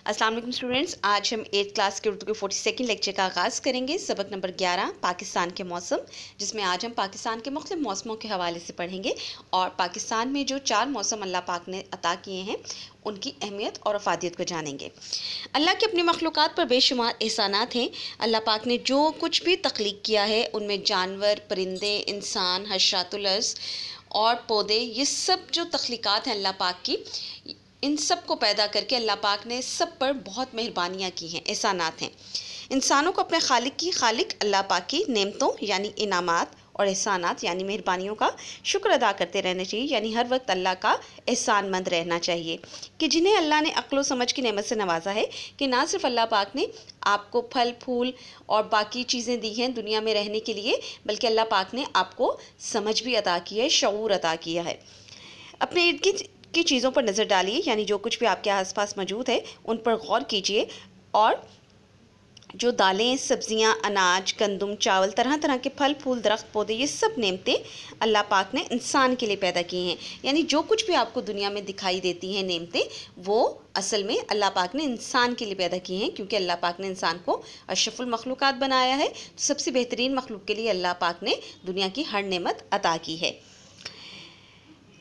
अस्सलाम वालेकुम स्टूडेंट्स, आज हम 8th क्लास के उर्दू के 42nd लेक्चर का आगाज़ करेंगे। सबक नंबर 11 पाकिस्तान के मौसम, जिसमें आज हम पाकिस्तान के मुख्तलिफ मौसमों के हवाले से पढ़ेंगे और पाकिस्तान में जो 4 मौसम अल्लाह पाक ने अता किए हैं उनकी अहमियत और अफादियत को जानेंगे। अल्लाह की अपनी मखलूक़ात पर बेशुमार एहसानात हैं। अल्लाह पाक ने जो कुछ भी तख्लीक किया है उनमें जानवर, परिंदे, इंसान, हशरातुल अर्ज़ और पौधे, ये सब जो तख्लीक़ात हैं अल्लाह पाक की, इन सब को पैदा करके अल्लाह पाक ने सब पर बहुत मेहरबानियाँ की हैं, एहसानात हैं। इंसानों को अपने खालिक अल्लाह पाक की नेमतों यानी इनामात और एहसानात यानी मेहरबानियों का शुक्र अदा करते रहना चाहिए, यानी हर वक्त अल्लाह का एहसानमंद रहना चाहिए कि जिन्हें अल्लाह ने अक्ल व समझ की नेमत से नवाजा है, कि ना सिर्फ अल्लाह पाक ने आपको फल फूल और बाकी चीज़ें दी हैं दुनिया में रहने के लिए, बल्कि अल्लाह पाक ने आपको समझ भी अता की है, शऊर अता किया है। अपने इर्द गिर्द की चीज़ों पर नज़र डालिए, यानी जो कुछ भी आपके आसपास मौजूद है उन पर गौर कीजिए और जो दालें, सब्जियां, अनाज, गंदम, चावल, तरह तरह के फल फूल, दरख्त, पौधे, ये सब नेमतें अल्लाह पाक ने इंसान के लिए पैदा की हैं। यानी जो कुछ भी आपको दुनिया में दिखाई देती हैं नेमतें, वो असल में अल्लाह पाक ने इंसान के लिए पैदा की हैं, क्योंकि अल्लाह पाक ने इंसान को अशरफुल मखलूक़ात बनाया है। तो सबसे बेहतरीन मखलूक के लिए अल्लाह पाक ने दुनिया की हर नेमत अता की है।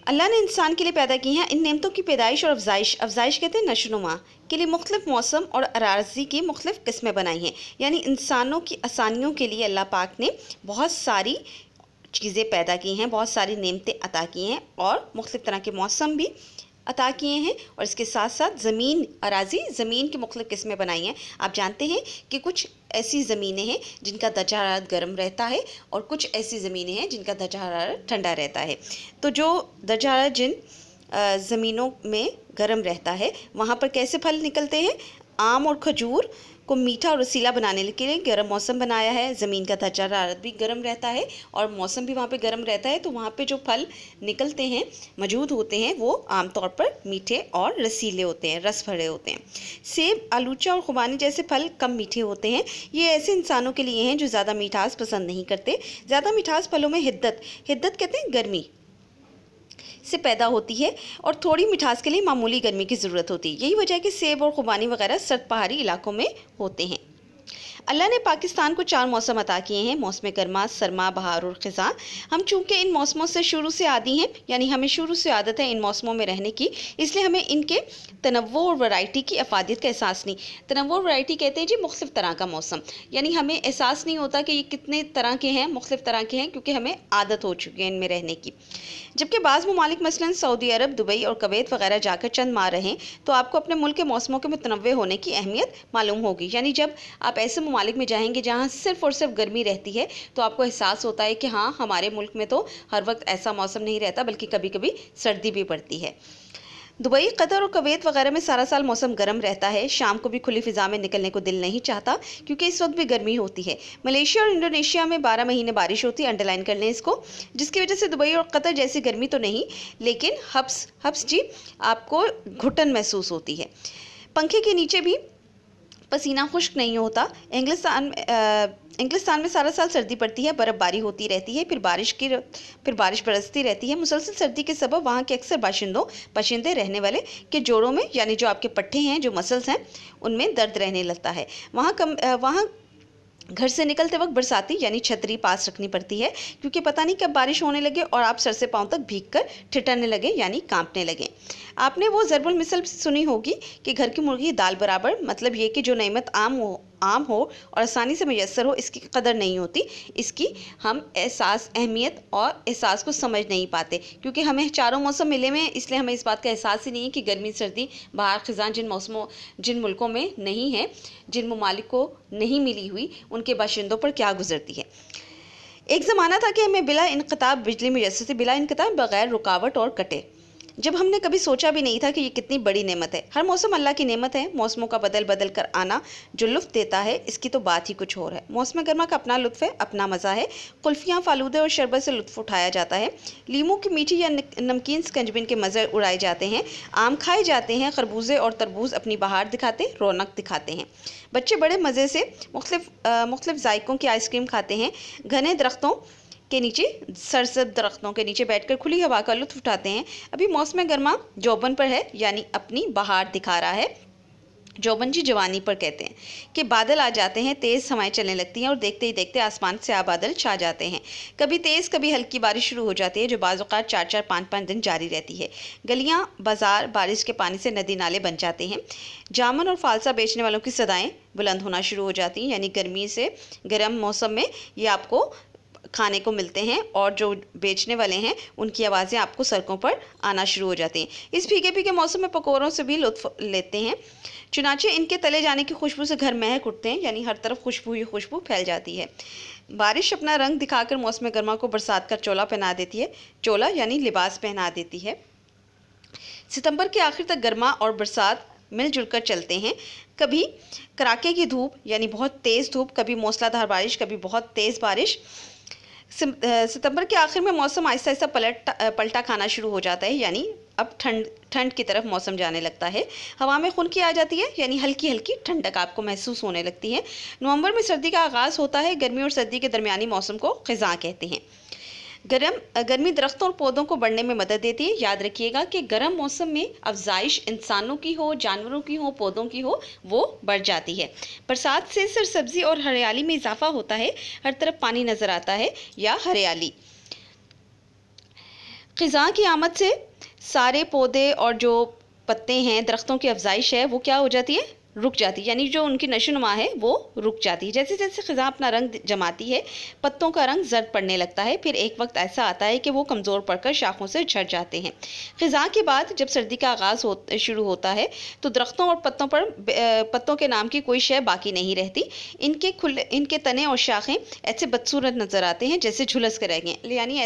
अल्लाह ने इंसान के लिए पैदा की हैं। इन नेमतों की पैदाइश और अफजाइश कहते हैं नशोनुमा के लिए मुख्तलिफ मौसम और अराज़ी की मुख्तलिफ किस्में बनाई हैं। यानी इंसानों की आसानियों के लिए अल्लाह पाक ने बहुत सारी चीज़ें पैदा की हैं, बहुत सारी नेमतें अता की हैं और मुख्तलिफ तरह के मौसम भी अता किए हैं। और इसके साथ साथ ज़मीन की मुख्तलिफ किस्में बनाई हैं। आप जानते हैं कि कुछ ऐसी ज़मीनें हैं जिनका दर्जा हरारत गर्म रहता है और कुछ ऐसी ज़मीनें हैं जिनका दर्जा हरारत ठंडा रहता है। तो जो दर्जा हरारत जिन ज़मीनों में गर्म रहता है वहाँ पर कैसे फल निकलते हैं? आम और खजूर को मीठा और रसीला बनाने के लिए गर्म मौसम बनाया है। ज़मीन का दर्जा हरारत भी गर्म रहता है और मौसम भी वहाँ पे गर्म रहता है, तो वहाँ पे जो फल निकलते हैं, मौजूद होते हैं, वो आमतौर पर मीठे और रसीले होते हैं, रस भरे होते हैं। सेब, आलूचा और खुबानी जैसे फल कम मीठे होते हैं। ये ऐसे इंसानों के लिए हैं जो ज़्यादा मिठास पसंद नहीं करते। ज़्यादा मिठास फलों में हिद्दत कहते हैं गर्मी से पैदा होती है और थोड़ी मिठास के लिए मामूली गर्मी की ज़रूरत होती है। यही वजह है कि सेब और खुबानी वगैरह सर्द पहाड़ी इलाकों में होते हैं। अल्लाह ने पाकिस्तान को 4 मौसम अता किए हैं, मौसम गर्मा, सरमा, बहार और ख़ज़ां। हम चूँकि इन मौसमों से शुरू से आदी हैं, यानी हमें शुरू से आदत है इन मौसमों में रहने की, इसलिए हमें इनके तनव्वु और वैरायटी की अफादियत का एहसास नहीं। तनव्वु और वैरायटी कहते हैं जी मुख्तलिफ तरह का मौसम, यानी हमें एहसास नहीं होता कि ये कितने तरह के हैं, मुख्तलिफ तरह के हैं, क्योंकि हमें आदत हो चुकी है इनमें रहने की। जबकि बाज़ ममालिक मसलन सऊदी अरब, दुबई और कुवैत वगैरह जाकर चंद माह रहें तो आपको अपने मुल्क के मौसमों के मुतनव्वे होने की अहमियत मालूम होगी। यानी जब आप ऐसे ममालिक में जाएंगे जहाँ सिर्फ़ और सिर्फ गर्मी रहती है, तो आपको एहसास होता है कि हाँ, हमारे मुल्क में तो हर वक्त ऐसा मौसम नहीं रहता, बल्कि कभी कभी सर्दी भी पड़ती है। दुबई, कतर और कुवैत वगैरह में सारा साल मौसम गर्म रहता है। शाम को भी खुली फ़िज़ा में निकलने को दिल नहीं चाहता, क्योंकि इस वक्त भी गर्मी होती है। मलेशिया और इंडोनेशिया में 12 महीने बारिश होती है, अंडरलाइन कर लें इसको, जिसकी वजह से दुबई और कतर जैसी गर्मी तो नहीं, लेकिन हब्स जी आपको घुटन महसूस होती है। पंखे के नीचे भी पसीना खुश्क नहीं होता। इंग्लिस्तान में सारा साल सर्दी पड़ती है, बर्फ़बारी होती रहती है, फिर बारिश बरसती रहती है। मुसलसल सर्दी के सबब वहाँ के अक्सर बाशिंदे रहने वाले के जोड़ों में, यानी जो आपके पट्टे हैं, जो मसल्स हैं, उनमें दर्द रहने लगता है। वहाँ घर से निकलते वक्त बरसाती यानी छतरी पास रखनी पड़ती है, क्योंकि पता नहीं कब बारिश होने लगे और आप सर से पाँव तक भीगकर ठिठरने लगे, यानी कांपने लगे। आपने वो ज़रबुल मिसल सुनी होगी कि घर की मुर्गी दाल बराबर, मतलब ये कि जो नेमत आम हो और आसानी से मैसर हो, इसकी कदर नहीं होती। इसकी हम अहमियत और एहसास को समझ नहीं पाते, क्योंकि हमें 4 मौसम मिले हुए हैं, इसलिए हमें इस बात का एहसास ही नहीं है कि गर्मी, सर्दी, बहार, ख़ज़ां जिन मुल्कों में नहीं है, जिन ममालिक को नहीं मिली हुई, उनके बाशिंदों पर क्या गुजरती है। एक ज़माना था कि हमें बिला इनक़ता बिजली मुयस्सर थी, बिला इनक़ता बग़ैर रुकावट और कटे, जब हमने कभी सोचा भी नहीं था कि ये कितनी बड़ी नेमत है। हर मौसम अल्लाह की नेमत है। मौसमों का बदल कर आना जो लुत्फ़ देता है, इसकी तो बात ही कुछ और है। मौसम गर्मा का अपना लुत्फ़ है, अपना मज़ा है। कुल्फ़ियाँ, फालूदे और शरबत से लुत्फ़ उठाया जाता है। लीमू की मीठी या नमकीन स्कंजबिन के मज़े उड़ाए जाते हैं। आम खाए जाते हैं। खरबूजे और तरबूज अपनी बहार दिखाते, रौनक दिखाते हैं। बच्चे बड़े मज़े से मुख्तलिफ जायकों की आइसक्रीम खाते हैं। घने दरख्तों के नीचे, सरसब्ज़ दरख्तों के नीचे बैठकर खुली हवा का लुत्फ़ उठाते हैं। अभी मौसम गर्मा जौबन पर है, यानी अपनी बहार दिखा रहा है। चौबंजी जवानी पर कहते हैं कि बादल आ जाते हैं, तेज़ हवाएं चलने लगती हैं और देखते ही देखते आसमान से बादल छा जाते हैं। कभी तेज़ कभी हल्की बारिश शुरू हो जाती है जो बाज़ औक़ात 4-4 5-5 दिन जारी रहती है। गलियां बाज़ार बारिश के पानी से नदी नाले बन जाते हैं। जामुन और फालसा बेचने वालों की सदाएं बुलंद होना शुरू हो जाती हैं, यानी गर्मी से गर्म मौसम में ये आपको खाने को मिलते हैं और जो बेचने वाले हैं उनकी आवाज़ें आपको सड़कों पर आना शुरू हो जाती हैं। इस भीगे भीगे मौसम में पकौड़ों से भी लुत्फ़ लेते हैं, चुनाचे इनके तले जाने की खुशबू से घर महक उठते हैं, यानी हर तरफ खुशबू ही खुशबू फैल जाती है। बारिश अपना रंग दिखाकर मौसम गर्मा को बरसात का चोला पहना देती है, चोला यानी लिबास पहना देती है। सितंबर के आखिर तक गर्मा और बरसात मिलजुल कर चलते हैं। कभी कड़ाके की धूप यानी बहुत तेज़ धूप, कभी मूसलाधार बारिश, कभी बहुत तेज़ बारिश। सितंबर के आखिर में मौसम आहिस्ता आहिस्ता पलटा खाना शुरू हो जाता है, यानी अब ठंड की तरफ मौसम जाने लगता है। हवा में खुनकी आ जाती है, यानी हल्की हल्की ठंडक आपको महसूस होने लगती है। नवंबर में सर्दी का आगाज़ होता है। गर्मी और सर्दी के दरमियानी मौसम को ख़िज़ां कहते हैं। गर्मी दरख्तों और पौधों को बढ़ने में मदद देती है। याद रखिएगा कि गर्म मौसम में अफजाइश इंसानों की हो, जानवरों की हो, पौधों की हो, वो बढ़ जाती है। बरसात से सरसब्जी और हरियाली में इजाफा होता है, हर तरफ पानी नज़र आता है या हरियाली। ख़िज़ां की आमद से सारे पौधे और जो पत्ते हैं, दरख्तों की अफजाइश है, वो क्या हो जाती है? रुक जाती है, यानी जो उनकी नशोनुमा है वो रुक जाती है। जैसे जैसे ख़िज़ां अपना रंग जमाती है, पत्तों का रंग जर्द पड़ने लगता है। फिर एक वक्त ऐसा आता है कि वो कमज़ोर पड़कर शाखों से झड़ जाते हैं। ख़िज़ां के बाद जब सर्दी का आगाज़ शुरू होता है तो दरख्तों और पत्तों के नाम की कोई शय बाकी नहीं रहती। इनके तने और शाखें ऐसे बदसूरत नज़र आते हैं जैसे झुलस के रह गए, यानी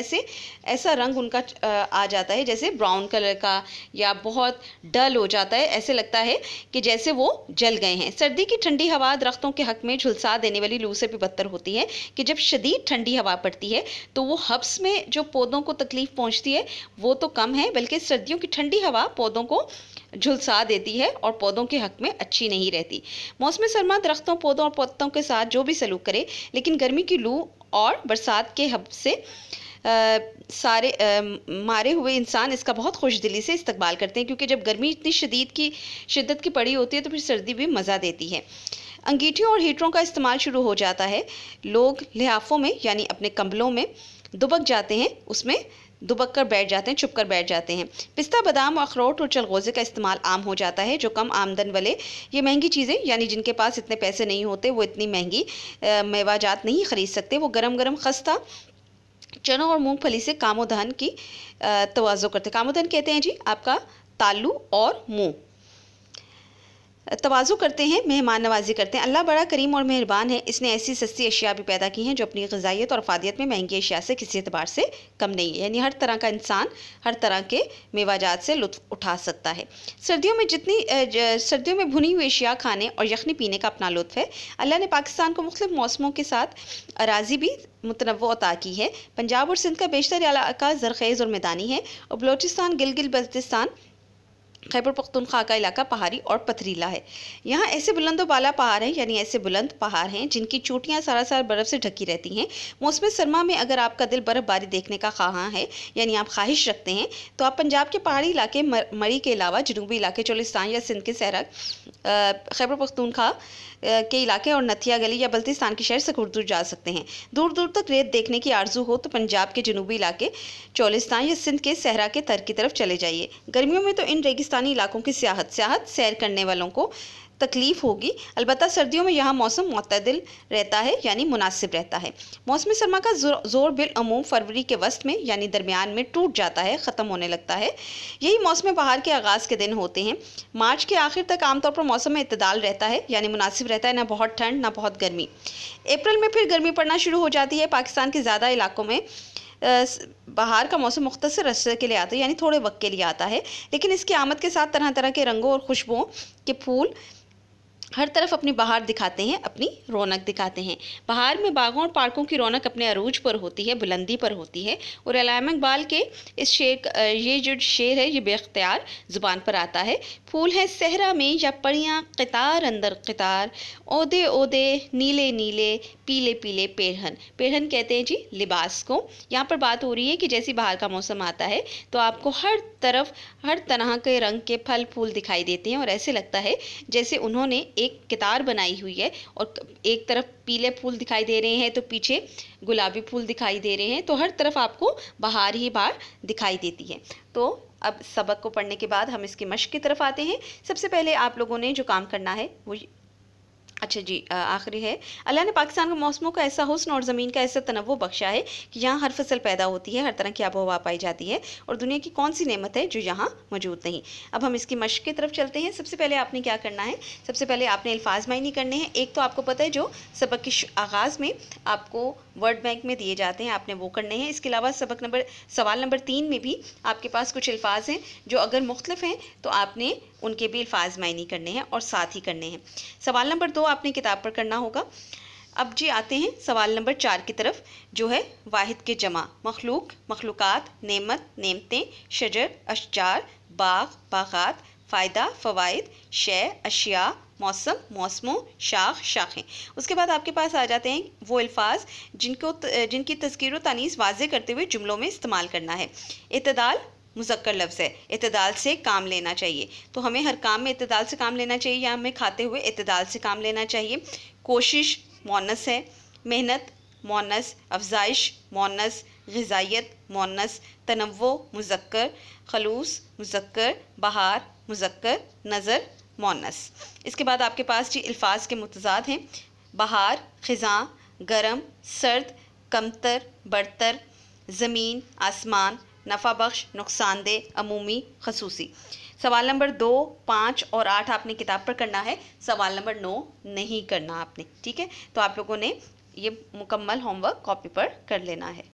ऐसा रंग उनका आ जाता है जैसे ब्राउन कलर का, या बहुत डल हो जाता है। ऐसे लगता है कि जैसे वो जल गए हैं। सर्दी की ठंडी हवा दरख्तों के हक में झुलसा देने वाली लू से भी बदतर होती है कि जब शदीद ठंडी हवा पड़ती है तो वो हब्स में जो पौधों को तकलीफ पहुंचती है वो तो कम है, बल्कि सर्दियों की ठंडी हवा पौधों को झुलसा देती है और पौधों के हक में अच्छी नहीं रहती। मौसम सरमा दरख्तों, पौधों और पत्तों के साथ जो भी सलूक करे, लेकिन गर्मी की लू और बरसात के हब से मारे हुए इंसान इसका बहुत खुश दिली से इस्तकबाल करते हैं, क्योंकि जब गर्मी इतनी शिद्दत की पड़ी होती है तो फिर सर्दी भी मज़ा देती है। अंगीठियों और हीटरों का इस्तेमाल शुरू हो जाता है। लोग लिहाफों में यानी अपने कंबलों में दुबक जाते हैं, उसमें दुबक कर बैठ जाते हैं, छुप कर बैठ जाते हैं। पिस्ता, बादाम, अखरोट और चलगोज़े का इस्तेमाल आम हो जाता है। जो कम आमदन वाले ये महंगी चीज़ें, यानी जिनके पास इतने पैसे नहीं होते, वो इतनी महंगी मेवाजात नहीं ख़रीद सकते, वो गरम गरम खस्ता, चनों और मूंगफली से कामोदहन की तवाज़ो करते हैं। कामोदहन कहते हैं जी आपका तालू और मुंह, तवाज़ो करते हैं, मेहमान नवाजी करते हैं। अल्लाह बड़ा करीम और मेहरबान है, इसने ऐसी सस्ती अशिया भी पैदा की हैं जो अपनी ग़िज़ाइयत और अफादियत में महंगी अशिया से किसी एतबार से कम नहीं है, यानी हर तरह का इंसान हर तरह के मेवाजात से लुत्फ़ उठा सकता है। सर्दियों में भुनी हुई अशिया खाने और यखनी पीने का अपना लुत्फ़ है। अल्लाह ने पाकिस्तान को मुख्तलिफ़ मौसमों के साथ अराज़ी भी मुतनव्वो अता की है। पंजाब और सिंध का बेशतर इलाका ज़रख़ेज़ और मैदानी है और बलोचिस्तान, गिलगित बल्तिस्तान, खैबर पख्तूनख्वा का इलाका पहाड़ी और पथरीला है। यहाँ ऐसे बुलंद बाला पहाड़ हैं, यानी ऐसे बुलंद पहाड़ हैं जिनकी चोटियाँ सारा साल बर्फ़ से ढकी रहती हैं। मौसम सरमा में अगर आपका दिल बर्फ़बारी देखने का ख़्वाहां है, यानी आप ख्वाहिश रखते हैं, तो आप पंजाब के पहाड़ी इलाके मरी के अलावा जनूबी इलाके चोलिस्तान या सिंध के सहरा, खैबर पख्तूनख्वा के इलाके और नथिया गली या बल्तिस्तान के शहर से दूर जा सकते हैं। दूर दूर तक रेत देखने की आरजू हो तो पंजाब के जनूबी इलाके चोलिस्तान या सिंध के सहरा के तर की तरफ चले जाइए। गर्मियों में तो इन रेगिस्तानी इलाकों की सियाहत सैर करने वालों को तकलीफ़ होगी। अलबत्ता सर्दियों में यहाँ मौसम मुतदिल रहता है, यानी मुनासिब रहता है। मौसम सरमा का ज़ोर बिलअमूम फरवरी के वस्त में यानी दरमियान में टूट जाता है, ख़त्म होने लगता है। यही मौसम बहार के आगाज़ के दिन होते हैं। मार्च के आखिर तक आमतौर पर मौसम में इत्तदाल रहता है, यानी मुनासिब रहता है, ना बहुत ठंड ना बहुत गर्मी। अप्रैल में फिर गर्मी पड़ना शुरू हो जाती है। पाकिस्तान के ज़्यादा इलाकों में बहार का मौसम मुख्तसर अरसे के लिए आता है, यानी थोड़े वक्त के लिए आता है, लेकिन इसकी आमद के साथ तरह तरह के रंगों और खुशबुओं के फूल हर तरफ अपनी बहार दिखाते हैं, अपनी रौनक दिखाते हैं। बहार में बागों और पार्कों की रौनक अपने अरूज पर होती है, बुलंदी पर होती है। और अल्लामा इकबाल के ये जो शेर है ये बेख्तियार ज़ुबान पर आता है। फूल हैं सहरा में या परियां क़ितार अंदर क़ितार, ओदे ओदे नीले नीले पीले पीले पेरहन। पेरहन कहते हैं जी लिबास को। यहाँ पर बात हो रही है कि जैसे बाहर का मौसम आता है तो आपको हर तरफ हर तरह के रंग के फल फूल दिखाई देते हैं और ऐसे लगता है जैसे उन्होंने एक कितार बनाई हुई है और एक तरफ पीले फूल दिखाई दे रहे हैं तो पीछे गुलाबी फूल दिखाई दे रहे हैं, तो हर तरफ आपको बाहर ही बाहर दिखाई देती है। तो अब सबक को पढ़ने के बाद हम इसकी मश्क की तरफ आते हैं। सबसे पहले आप लोगों ने जो काम करना है वो अच्छा जी आखिरी है, अल्लाह ने पाकिस्तान के मौसमों का ऐसा हुस्न और ज़मीन का ऐसा तनव्वु बख्शा है कि यहाँ हर फसल पैदा होती है, हर तरह की आबो हवा पाई जाती है और दुनिया की कौन सी नेमत है जो यहाँ मौजूद नहीं। अब हम इसकी मश्क की तरफ चलते हैं। सबसे पहले आपने क्या करना है, सबसे पहले आपने अल्फाज मायनी करने हैं। एक तो आपको पता है जो सबक के आगाज़ में आपको वर्ड बैंक में दिए जाते हैं, आपने वो करने हैं। इसके अलावा सवाल नंबर 3 में भी आपके पास कुछ अल्फाज हैं जो अगर मुख्तलिफ हैं तो आपने उनके भी अल्फाज मायनी करने हैं और साथ ही करने हैं। सवाल नंबर 2 आपने किताब पर करना होगा। अब जी आते हैं सवाल नंबर 4 की तरफ, जो है वाहिद के जमा, मखलूक मखलूकात, नेमत नेमतें, शजर अशजार, बाग बागात, फ़ायदा फ़वाइद, शय अशिया, मौसम मौसमों, शाख शाखें। उसके बाद आपके पास आ जाते हैं वो अल्फाज जिनकी तज़कीर व तानीस वाज़े करते हुए जुमलों में इस्तेमाल करना है। इत्तदाल मुज़क्कर लफ्ज़ है, इत्तदाल से काम लेना चाहिए, तो हमें हर काम में इत्तदाल से काम लेना चाहिए या हमें खाते हुए इत्तदाल से काम लेना चाहिए। कोशिश मोनस है, मेहनत मोनस, अफजाइश मोनस, ग़िज़ाइयत मोनस, तनव्वो मुज़क्कर, खलूस मुज़क्कर, बहार मुज़क्कर, नज़र मोनस। इसके बाद आपके पास जी अल्फाज के मुतज़ाद हैं, बहार ख़िज़ां, गरम सर्द, कमतर बरतर, ज़मीन आसमान, नफ़ा बख्श नुकसानदेह, अमूमी खसूसी। सवाल नंबर 2, 5 और 8 आपने किताब पर करना है, सवाल नंबर 9 नहीं करना आपने, ठीक है। तो आप लोगों ने ये मुकम्मल होमवर्क कॉपी पर कर लेना है।